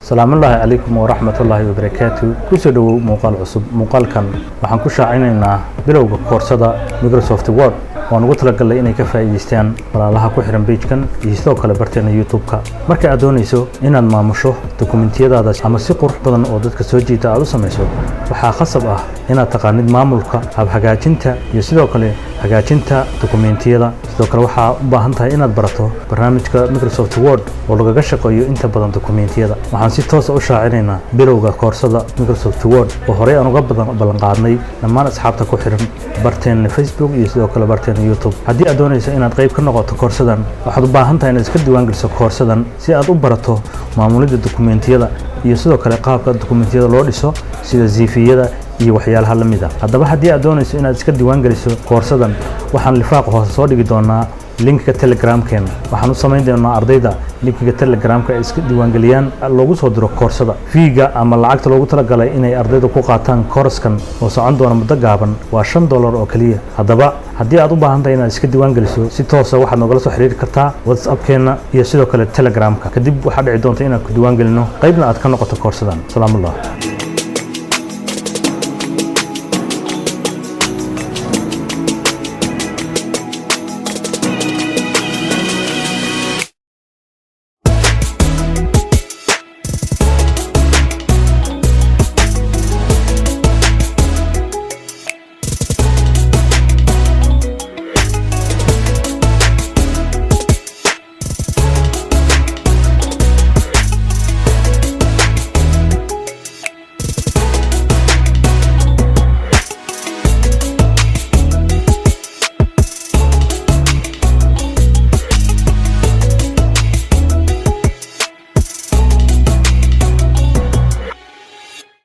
السلام الله عليكم ورحمة الله وبركاته. كسدوا مقال عصب مقال كان وحنكون شاعرنا بلوغ كورسات مايكروسوفت وورد ونقول لك اللي إنك فايدستان ولا لها كحرم بيج كان يستوى على برتنا يوتيوب كا مركز أدونيسو إن المامشوا دوكومنتيات هذا أما سيقر بدن أودت كسوجي تعالوا سميسو وحاخصب إن تقارن مامولك هب حاجاتنتا يستوى على حاجاتنتا دوكومنتيات sidoo waxa u baahan tahay inaad barato barnaamijka Microsoft Word oo laga shaqeeyo inta badan dokumentiyada waxaan si toos ah u shaacineynaa bilowga koorsada Microsoft Word oo hore aan uga ballan qaadnay dhammaan asxaabta ku xiran barteena Facebook iyo sidoo kale barteena YouTube haddii aad doonayso inaad qayb ka noqoto koorsadan waxaad u baahan tahay inaad iska diiwaan geliso koorsadan si aad u barato maamulida dokumentiyada iyo sidoo kale qaabka dokumentiyada loo dhiso sida CV-yada iyo waxyaalaha la mid ah haddaba haddii aad doonayso inaad iska diiwaan geliso koorsadan waxaan lifaaq hoos soo dhigi doonaa linka Telegram-keena waxaan u samayn doonaa ardayda linkiga Telegram-ka ay iska diiwaan galiyaan loogu soo diro koorsada fiiga ama lacagta loogu talagalay inay ardayda ku qaataan koorskan oo socon doona muddo gaaban waa $5 oo kaliya haddaba haddii aad u baahan tahay inaad iska diiwaan geliso si toos ah waxaad nogala soo xiriiri kartaa WhatsApp-keena iyo sidoo kale Telegram-ka kadib waxaad dhici doonta inaad ku diiwaan gelino qaybna aad ka noqoto koorsadan salaamu alaykum